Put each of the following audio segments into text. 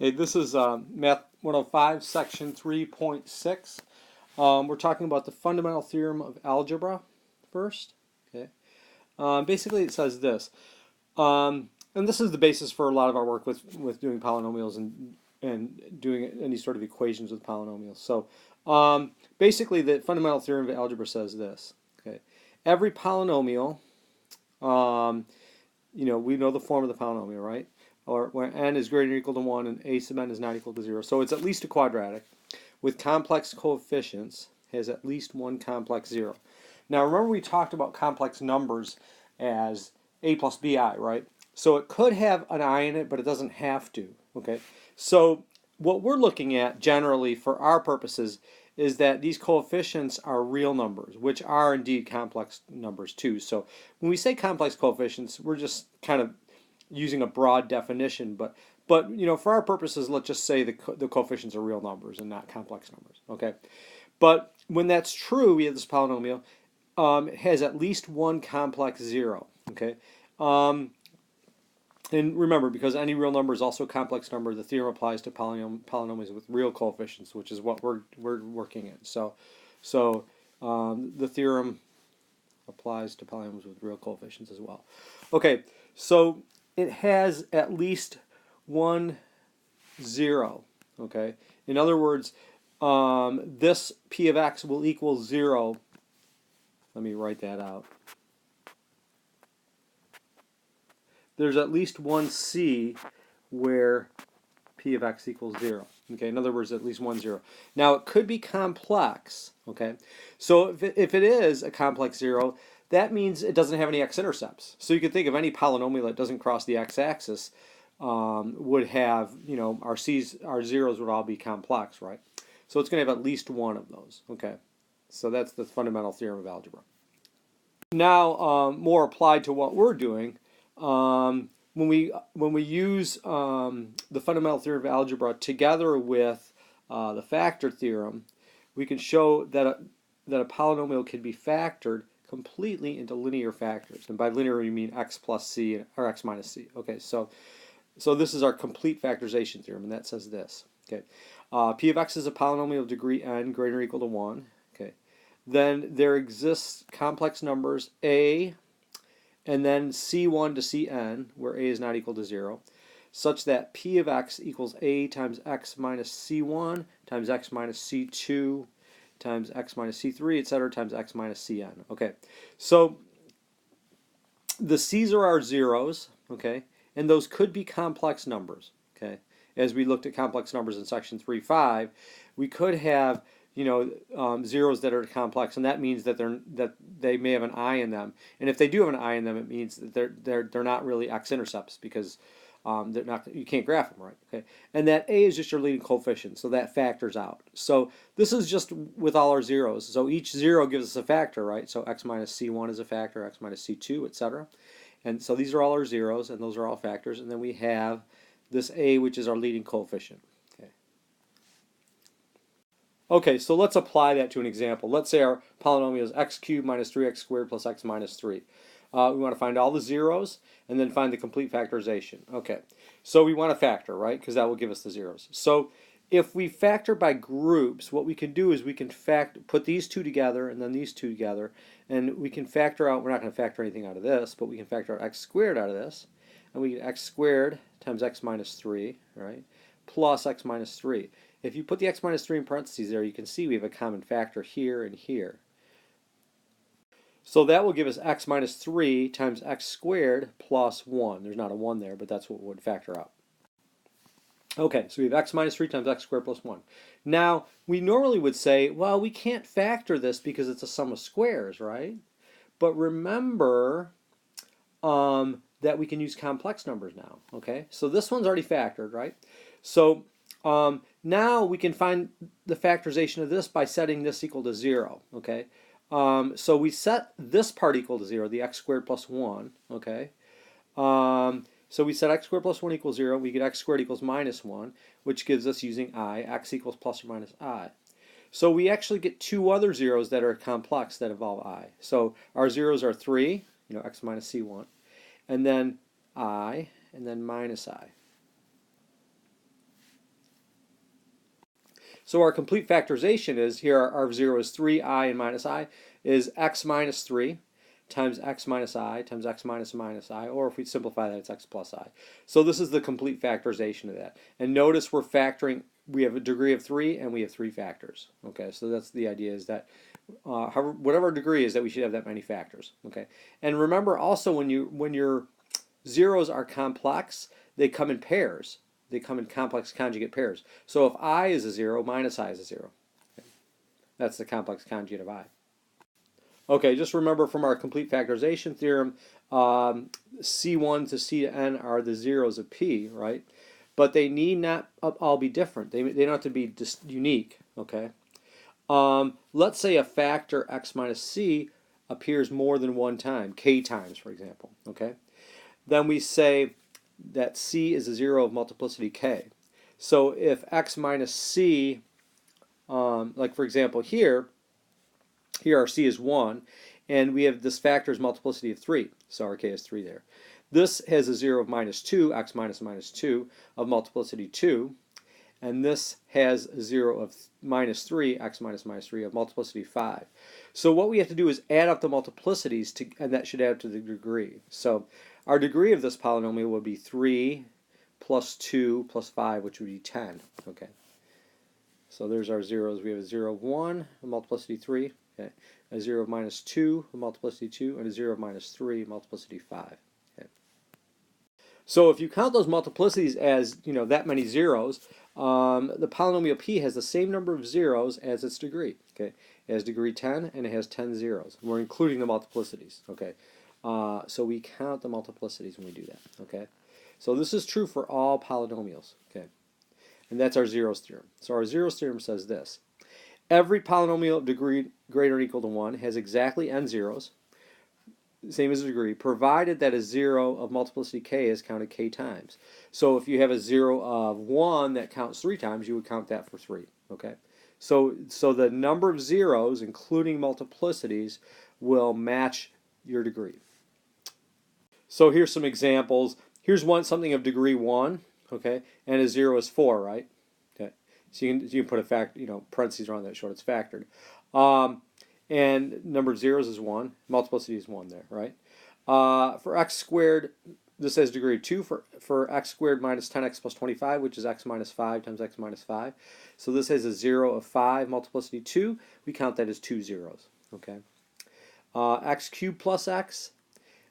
Hey, this is Math 105, Section 3.6. We're talking about the fundamental theorem of algebra first. Okay. Basically, it says this, and this is the basis for a lot of our work with doing polynomials and doing any sort of equations with polynomials. So, basically, the fundamental theorem of algebra says this. Okay. Every polynomial, we know the form of the polynomial, right? Or where n is greater than or equal to 1 and a sub n is not equal to 0. So it's at least a quadratic with complex coefficients, has at least one complex 0. Now remember we talked about complex numbers as a plus bi, right? So it could have an I in it, but it doesn't have to, okay? So what we're looking at generally for our purposes is that these coefficients are real numbers, which are indeed complex numbers too. So when we say complex coefficients, we're just kind of using a broad definition, but for our purposes, let's just say the coefficients are real numbers and not complex numbers. Okay, but when that's true, we have this polynomial has at least one complex 0. Okay, and remember, because any real number is also a complex number, the theorem applies to polynomials with real coefficients, which is what we're working in. So the theorem applies to polynomials with real coefficients as well. Okay, so it has at least one 0. Okay, in other words, this p of x will equal 0. Let me write that out. There's at least one c where p of x equals 0. Okay, in other words, at least one 0. Now it could be complex. Okay, so if it is a complex 0, that means it doesn't have any x-intercepts. So you can think of any polynomial that doesn't cross the x-axis would have, our zeros would all be complex, right? So it's going to have at least one of those. Okay, so that's the fundamental theorem of algebra. Now, more applied to what we're doing, when we use the fundamental theorem of algebra together with the factor theorem, we can show that a polynomial can be factored completely into linear factors, and by linear we mean x plus c or x minus c. Okay, so this is our complete factorization theorem, and that says this. Okay, p of x is a polynomial of degree n greater than or equal to 1. Okay, then there exists complex numbers a and then c1 to cn, where a is not equal to 0, such that p of x equals a times x minus c1 times x minus c2 times x minus c3, etc., times x minus cn. Okay, so the c's are our zeros, okay, and those could be complex numbers, okay. As we looked at complex numbers in section 3.5, we could have zeros that are complex, and that means that they may have an I in them. And if they do have an I in them, it means that they're not really x-intercepts because they're not, you can't graph them, right? Okay, and that a is just your leading coefficient, so that factors out. So this is just with all our zeros. So each 0 gives us a factor, right? So x minus c1 is a factor, x minus c2, etc. And so these are all our zeros, and those are all factors. And then we have this a, which is our leading coefficient. Okay, so let's apply that to an example. Let's say our polynomial is x cubed minus 3x squared plus x minus 3. We want to find all the zeros and then find the complete factorization. Okay, so we want to factor, right? Because that will give us the zeros. So if we factor by groups, what we can do is we can put these two together and then these two together, and we can factor out, we're not going to factor anything out of this, but we can factor out x squared out of this, and we get x squared times x minus 3, right, plus x minus 3. If you put the x minus 3 in parentheses there, you can see we have a common factor here and here. So that will give us x minus 3 times x squared plus 1. There's not a 1 there, but that's what would factor out. Okay, so we have x minus 3 times x squared plus 1. Now, we normally would say, well, we can't factor this because it's a sum of squares, right? But remember that we can use complex numbers now, okay? So this one's already factored, right? So now we can find the factorization of this by setting this equal to 0, okay? So we set this part equal to 0, the x squared plus 1, okay? So we set x squared plus 1 equals 0, we get x squared equals minus 1, which gives us, using I, x equals plus or minus I. So we actually get two other zeros that are complex that involve I. So our zeros are 3, x minus c1, and then I, and then minus I. So our complete factorization is, here our 0 is 3i and minus I, is x minus 3 times x minus I times x minus I, or if we simplify that, it's x plus I. So this is the complete factorization of that. And notice we're factoring, we have a degree of 3 and we have 3 factors. Okay, so that's the idea, is that whatever our degree is, that we should have that many factors. Okay, and remember also, when your zeros are complex, they come in pairs. They come in complex conjugate pairs. So if I is a 0, minus I is a 0. Okay. That's the complex conjugate of I. Okay, just remember from our complete factorization theorem, C1 to C to n are the zeros of P, right? But they need not all be different. They don't have to be just unique, okay? Let's say a factor x minus c appears more than one time, k times, for example, okay? Then we say that c is a 0 of multiplicity k. So if x minus c, like for example here our c is 1, and we have this factor's multiplicity of 3, so our k is 3 there. This has a 0 of minus 2, x minus minus 2, of multiplicity 2, and this has a 0 of minus 3, x minus minus 3, of multiplicity 5. So what we have to do is add up the multiplicities, and that should add to the degree. So our degree of this polynomial would be 3 plus 2 plus 5, which would be 10. Okay. So there's our zeros. We have a 0 of 1, a multiplicity 3, okay, a 0 of minus 2, a multiplicity 2, and a 0 of minus 3, multiplicity 5. Okay. So if you count those multiplicities as, that many zeros, the polynomial p has the same number of zeros as its degree. Okay, it has degree 10, and it has 10 zeros. We're including the multiplicities. Okay, so we count the multiplicities when we do that. Okay, so this is true for all polynomials. Okay, and that's our zeros theorem. So our zeros theorem says this: every polynomial of degree greater or equal to 1 has exactly n zeros, same as a degree, provided that a 0 of multiplicity k is counted k times. So if you have a 0 of 1 that counts 3 times, you would count that for 3. Okay, so the number of zeros, including multiplicities, will match your degree. So here's some examples. Here's something of degree 1, okay, and a 0 is 4, right? Okay, so you can put a parentheses around that, show it's factored. And number of zeros is 1. Multiplicity is 1 there, right? For x squared, this has degree 2 for x squared minus 10x plus 25, which is x minus 5 times x minus 5. So this has a 0 of 5, multiplicity 2. We count that as 2 zeros, okay? X cubed plus x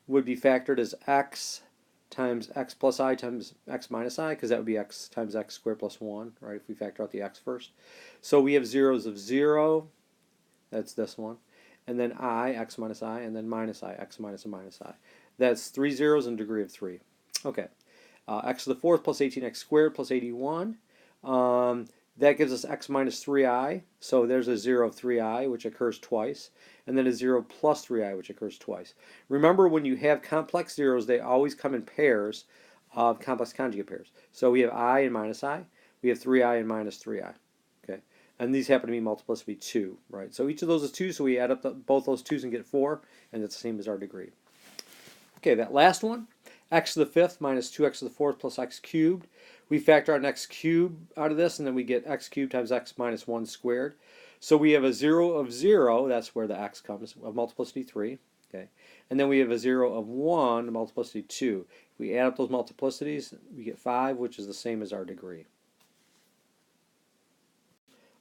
would be factored as x times x plus I times x minus I, because that would be x times x squared plus 1, right, if we factor out the x first. So we have zeros of 0, that's this one, and then I, x minus I, and then minus I, x minus and minus I. That's 3 zeros in degree of 3. Okay, x to the 4th plus 18x squared plus 81. That gives us x minus 3i, so there's a 0 of 3i, which occurs twice, and then a 0 plus 3i, which occurs twice. Remember, when you have complex zeros, they always come in pairs of complex conjugate pairs. So we have I and minus I, we have 3i and minus 3i. Okay, and these happen to be multiplicity 2, right? So each of those is 2, so we add up both those 2's and get 4, and it's the same as our degree. Okay, that last one, x to the 5th minus 2x to the 4th plus x cubed. We factor out an x cubed out of this, and then we get x cubed times x minus 1 squared. So we have a 0 of 0, that's where the x comes, of multiplicity 3. Okay, and then we have a 0 of 1, multiplicity 2. If we add up those multiplicities, we get 5, which is the same as our degree.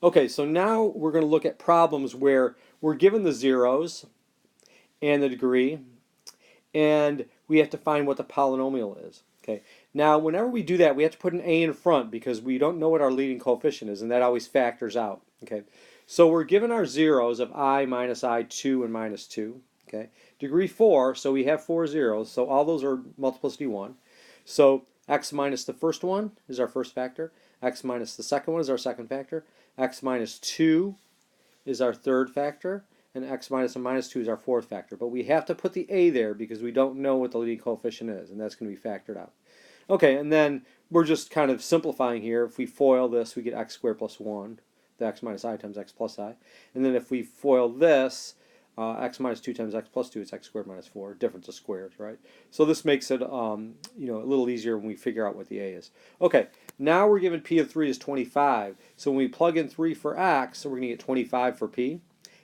Okay, so now we're going to look at problems where we're given the zeros and the degree, and we have to find what the polynomial is. Okay, now whenever we do that, we have to put an a in front because we don't know what our leading coefficient is, and that always factors out. Okay, so we're given our zeros of I, minus I, 2, and minus 2. Okay, degree 4, so we have 4 zeros, so all those are multiplicity 1. So x minus the first one is our first factor, x minus the second one is our second factor, x minus 2 is our third factor, and x minus and minus 2 is our fourth factor. But we have to put the a there because we don't know what the leading coefficient is, and that's going to be factored out. Okay, and then we're just kind of simplifying here. If we FOIL this, we get x squared plus 1, the x minus I times x plus I. And then if we FOIL this, x minus 2 times x plus 2, it's x squared minus 4, difference of squares, right? So this makes it a little easier when we figure out what the a is. Okay, Now we're given p of 3 is 25. So when we plug in 3 for x, so we're going to get 25 for p,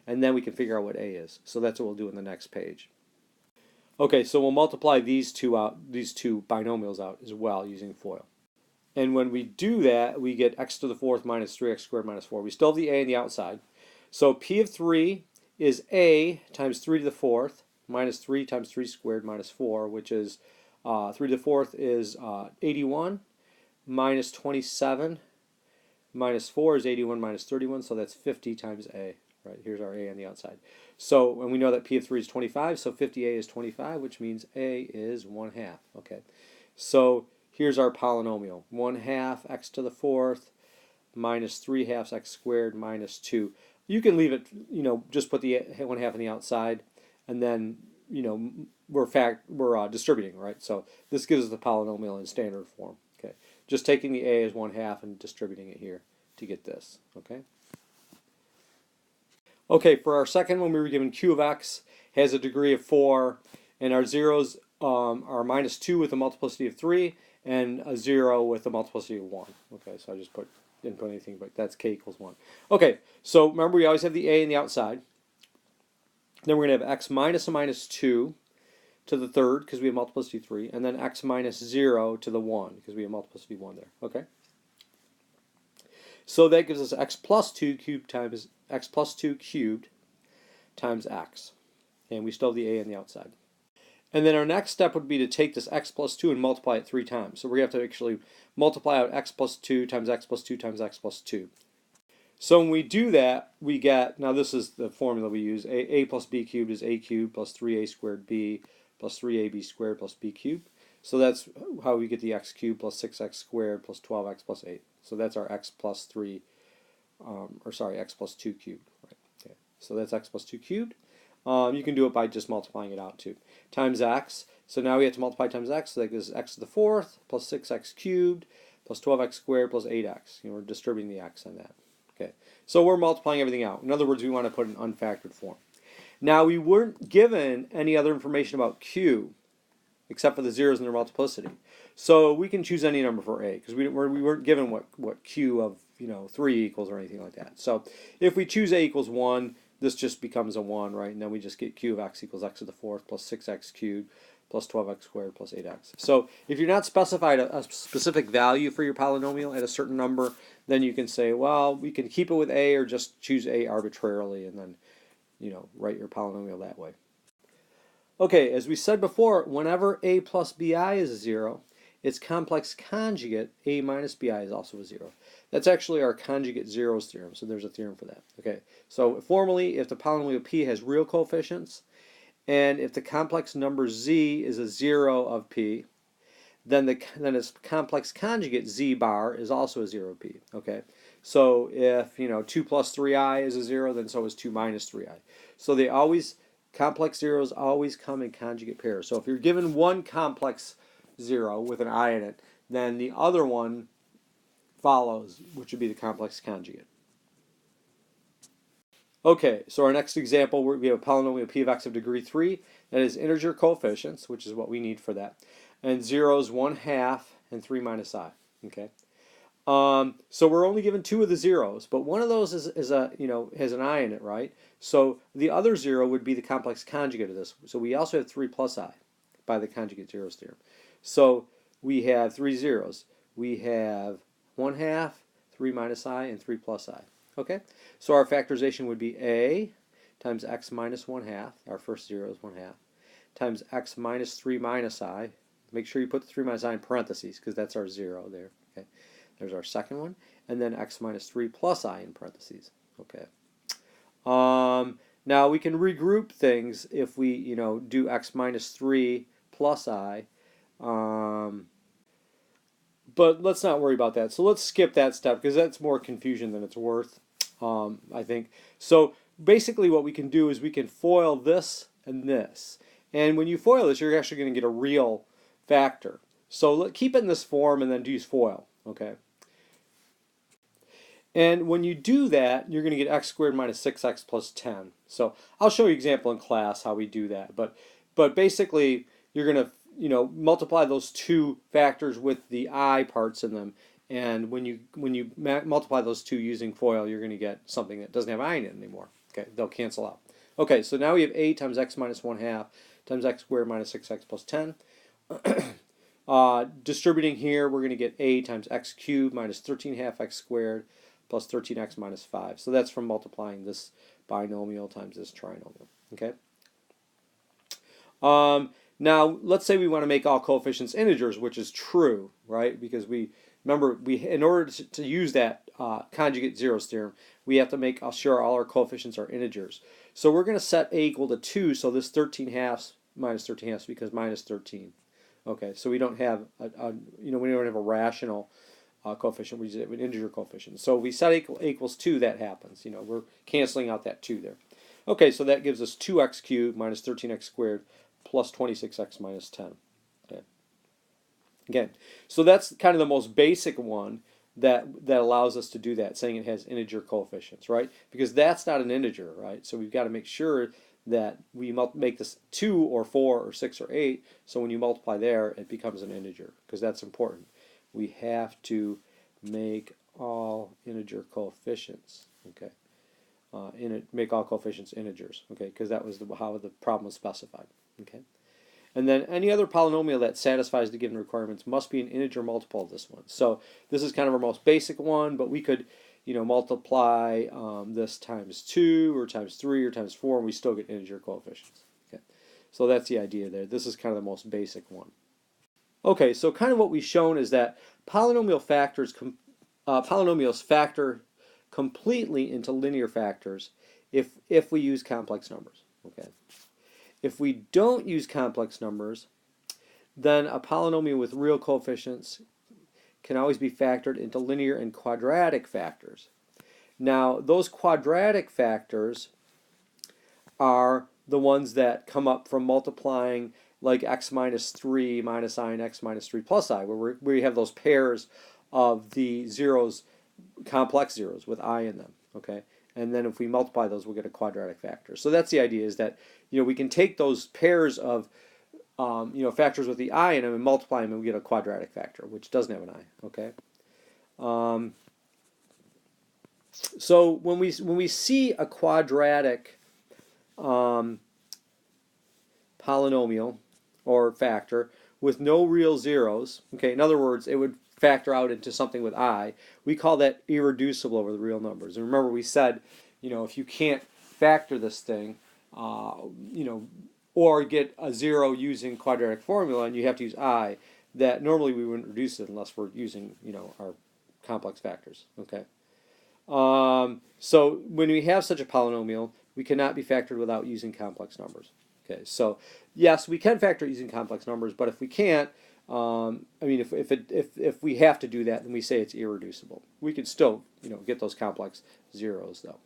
and then we can figure out what a is. So that's what we'll do in the next page. Okay, so we'll multiply these two binomials out as well using FOIL. And when we do that, we get x to the fourth minus 3x squared minus 4. We still have the a on the outside. So p of 3 is a times 3 to the fourth minus 3 times 3 squared minus 4, which is 3 to the fourth is 81 minus 27 minus 4 is 81 minus 31, so that's 50 times a. Right, here's our a on the outside. So, and we know that p of 3 is 25, so 50a is 25, which means a is 1/2. Okay, so here's our polynomial. 1/2 x to the fourth minus 3/2 x squared minus 2. You can leave it, just put the 1/2 on the outside, and then, we're distributing, right? So this gives us the polynomial in standard form. Okay, just taking the a as 1/2 and distributing it here to get this. Okay. Okay, for our second one, we were given q of x has a degree of 4, and our zeros are minus 2 with a multiplicity of 3, and a 0 with a multiplicity of 1. Okay, so I just didn't put anything, but that's k equals 1. Okay, so remember we always have the a on the outside. Then we're going to have x minus a minus 2 to the third, because we have multiplicity 3, and then x minus 0 to the 1, because we have multiplicity 1 there. Okay? So that gives us x plus 2 cubed times x plus 2 cubed times x. And we still have the a on the outside. And then our next step would be to take this x plus 2 and multiply it 3 times. So we're going to have to actually multiply out x plus 2 times x plus 2 times x plus 2. So when we do that, we get, now this is the formula we use, a plus b cubed is a cubed plus 3a squared b plus 3ab squared plus b cubed. So that's how we get the x cubed plus 6x squared plus 12x plus 8. So that's our x plus 3, x plus 2 cubed. Right. Okay. So that's x plus 2 cubed. You can do it by just multiplying it out too. Times x. So now we have to multiply times x. So that gives x to the fourth plus 6x cubed plus 12x squared plus 8x. We're distributing the x on that. Okay. So we're multiplying everything out. In other words, we want to put an unfactored form. Now we weren't given any other information about q except for the zeros in their multiplicity. So we can choose any number for a, because we weren't given what q of 3 equals or anything like that. So if we choose a equals 1, this just becomes a 1, right? And then we just get q of x equals x to the fourth plus 6x cubed plus 12x squared plus 8x. So if you're not specified a specific value for your polynomial at a certain number, then you can say, well, we can keep it with a or just choose a arbitrarily and then write your polynomial that way. Okay, as we said before, whenever a plus bi is a 0, its complex conjugate, a minus bi, is also a 0. That's actually our conjugate zeros theorem, so there's a theorem for that. Okay, so formally, if the polynomial p has real coefficients, and if the complex number z is a 0 of p, then its complex conjugate z bar is also a 0 of p. Okay, so if 2 plus 3i is a 0, then so is 2 minus 3i. So they always, complex zeros always come in conjugate pairs. So if you're given one complex 0 with an I in it, then the other one follows, which would be the complex conjugate. Okay, so our next example, we have a polynomial p of x of degree 3 that is integer coefficients, which is what we need for that, and zeros 1/2 and 3 minus I. Okay, so we're only given 2 of the zeros, but one of those has an I in it, right? So the other 0 would be the complex conjugate of this. So we also have 3 plus I by the conjugate zeros theorem. So we have 3 zeros. We have 1/2, 3 minus I, and 3 plus I. Okay, so our factorization would be a times x minus 1/2, our first 0 is 1/2, times x minus 3 minus I. Make sure you put the 3 minus I in parentheses, because that's our 0 there. Okay, there's our second one, and then x minus 3 plus I in parentheses. Okay. Now we can regroup things if we do x minus 3 plus I. But let's not worry about that. So let's skip that step because that's more confusion than it's worth, I think. So basically what we can do is we can FOIL this and this. And when you FOIL this, you're actually going to get a keep factor. So keep it in this form and then use FOIL. Okay. And when you do that, you're going to get x squared minus 6x plus 10. So I'll show you an example in class how we do that. But basically, you're going to multiply those two factors with the I parts in them, And when you multiply those two using FOIL, you're going to get something that doesn't have I in it anymore. Okay, they'll cancel out. Okay, so now we have a times x minus 1/2 times x squared minus 6x plus 10. Distributing here, we're going to get a times x cubed minus 13/2 x squared plus 13x minus 5. So that's from multiplying this binomial times this trinomial. Okay. Now, let's say we want to make all coefficients integers, which is true, right? Because remember, in order to use that conjugate zeros theorem, we have to make sure all our coefficients are integers. So we're going to set a equal to 2, so this 13/2 minus 13/2 becomes minus 13. Okay, so we don't have we don't have a rational coefficient. We just have an integer coefficient. So we set equals 2, that happens. We're canceling out that 2 there. Okay, so that gives us 2x cubed minus 13x squared plus 26x minus 10. Okay. Again, so that's kind of the most basic one that allows us to do that, saying it has integer coefficients, right? Because that's not an integer, right? So we've got to make sure that we make this 2 or 4 or 6 or 8, so when you multiply there, it becomes an integer, because that's important. We have to make all integer coefficients, okay? Make all coefficients integers, okay? Because that was how the problem was specified, okay? And then any other polynomial that satisfies the given requirements must be an integer multiple of this one. So this is kind of our most basic one, but we could multiply this times 2 or times 3 or times 4, and we still get integer coefficients. Okay, so that's the idea there. This is kind of the most basic one. Okay, so kind of what we've shown is that polynomials factor completely into linear factors if we use complex numbers. Okay, if we don't use complex numbers, then a polynomial with real coefficients can always be factored into linear and quadratic factors. Now, those quadratic factors are the ones that come up from multiplying like x minus 3 minus I and x minus 3 plus I, where we have those pairs of the zeros, complex zeros with I in them, okay? And then if we multiply those, we'll get a quadratic factor. So that's the idea, is that we can take those pairs of factors with the I in them and multiply them, and we get a quadratic factor, which doesn't have an I. Okay. So when we see a quadratic polynomial or factor with no real zeros, okay, in other words, it would factor out into something with I, we call that irreducible over the real numbers. And remember, we said, if you can't factor this thing, or get a 0 using quadratic formula, and you have to use I, that normally we wouldn't reduce it unless we're using, our complex factors. Okay. So when we have such a polynomial, we cannot be factored without using complex numbers. Okay. So yes, we can factor using complex numbers, but if we can't, if we have to do that, then we say it's irreducible. We can still, get those complex zeros though.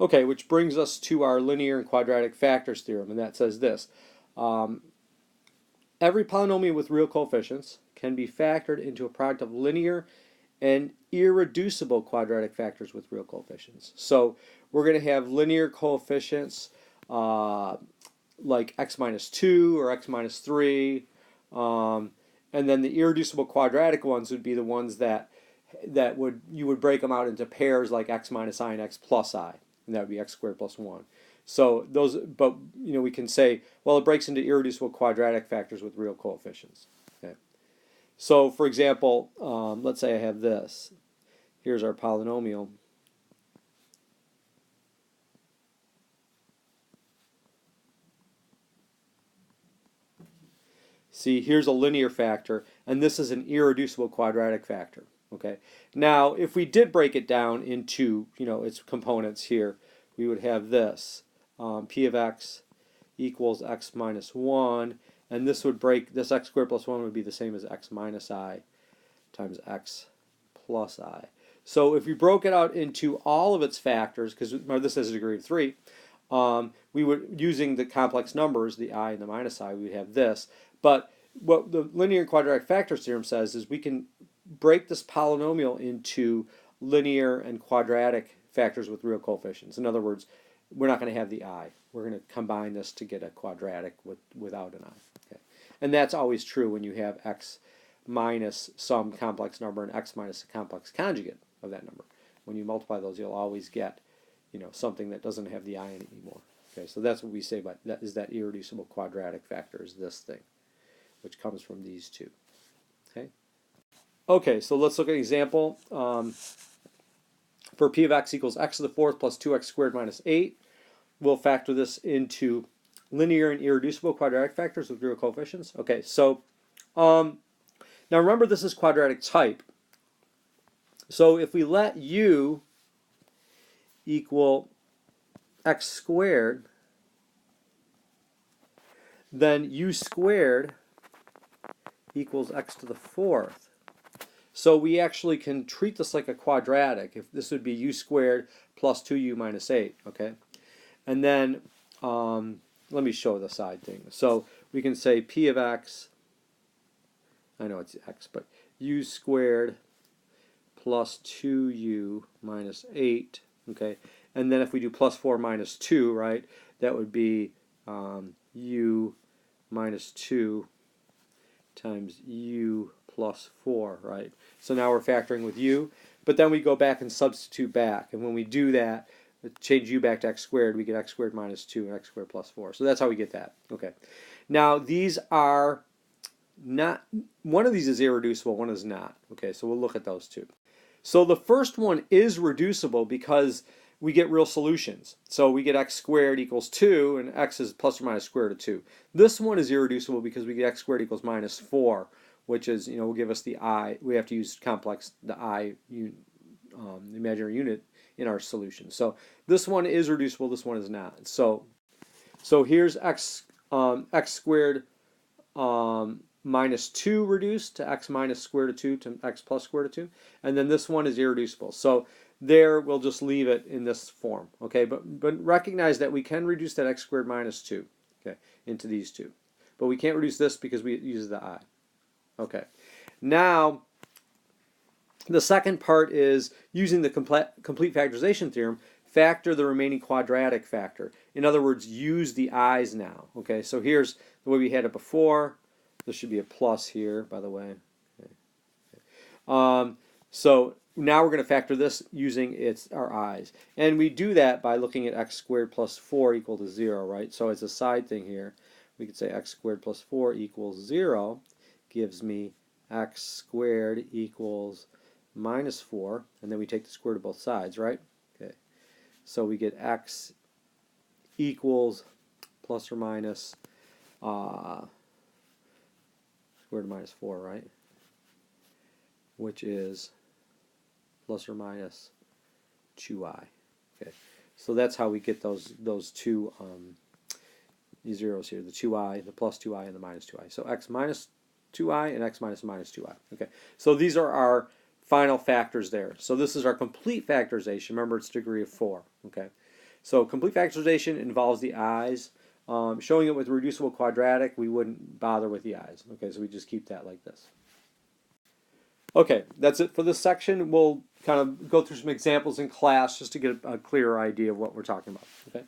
Okay, which brings us to our linear and quadratic factors theorem, and that says this. Every polynomial with real coefficients can be factored into a product of linear and irreducible quadratic factors with real coefficients. So we're going to have linear coefficients like x minus 2 or x minus 3, and then the irreducible quadratic ones would be the ones that you would break them out into pairs like x minus I and x plus I. And that would be x squared plus 1. So those, but we can say, well, it breaks into irreducible quadratic factors with real coefficients. Okay. So for example, let's say I have this. Here's our polynomial. See, here's a linear factor, and this is an irreducible quadratic factor. Okay. Now, if we did break it down into, its components here, we would have this. P of x equals x minus 1, and this x squared plus 1 would be the same as x minus I times x plus I. So if we broke it out into all of its factors, because this has a degree of 3, we would, using the complex numbers, the I and the minus I, we would have this. But what the linear and quadratic factors theorem says is we can break this polynomial into linear and quadratic factors with real coefficients. In other words, we're not going to have the I. We're going to combine this to get a quadratic without an I. Okay. And that's always true when you have x minus some complex number and x minus a complex conjugate of that number. When you multiply those, you'll always get, something that doesn't have the I in it anymore. Okay, so that's what we say by that is that irreducible quadratic factor is this thing, which comes from these two. Okay. Okay, so let's look at an example. For p of x equals x to the fourth plus 2x squared minus 8, we'll factor this into linear and irreducible quadratic factors with real coefficients. Okay, so now remember this is quadratic type. So if we let u equal x squared, then u squared equals x to the fourth. So we actually can treat this like a quadratic. If this would be u squared plus 2u minus 8, okay? And then let me show the side thing. So we can say p of x, I know it's x, but u squared plus 2u minus 8, okay? And then if we do plus 4 minus 2, right, that would be u minus 2 times u plus 4, right? So now we're factoring with u, but then we go back and substitute back. And when we do that, change u back to x squared, we get x squared minus 2 and x squared plus 4. So that's how we get that. Okay. Now these are not, one of these is irreducible, one is not. Okay, so we'll look at those two. So the first one is reducible because we get real solutions. So we get x squared equals 2, and x is plus or minus square root of 2. This one is irreducible because we get x squared equals minus 4, which is, will give us the I. We have to use complex, the I, imaginary unit in our solution. So this one is reducible, this one is not. So here's x squared minus 2 reduced to x minus square root of 2 to x plus square root of 2. And then this one is irreducible. So there we'll just leave it in this form. Okay, but recognize that we can reduce that x squared minus 2, okay, into these two. But we can't reduce this because we use the I. Okay. Now the second part is using the complete factorization theorem, factor the remaining quadratic factor. In other words, use the i's now. Okay, so here's the way we had it before. There should be a plus here, by the way. Okay. So now we're going to factor this using our i's. And we do that by looking at x squared plus 4 equal to 0, right? So as a side thing here, we could say x squared plus 4 equals 0 gives me x squared equals minus 4, and then we take the square root of both sides, right? Okay. So we get x equals plus or minus square root of minus 4, right? Which is plus or minus 2i. Okay. So that's how we get those two these zeros here, the 2i, the plus 2i, and the minus 2i. So x minus 2i and x minus minus 2i. Okay. So these are our final factors there. So this is our complete factorization. Remember, it's degree of 4. Okay. So complete factorization involves the i's. Showing it with reducible quadratic, we wouldn't bother with the i's. Okay, so we just keep that like this. Okay, that's it for this section. We'll kind of go through some examples in class just to get a clearer idea of what we're talking about. Okay.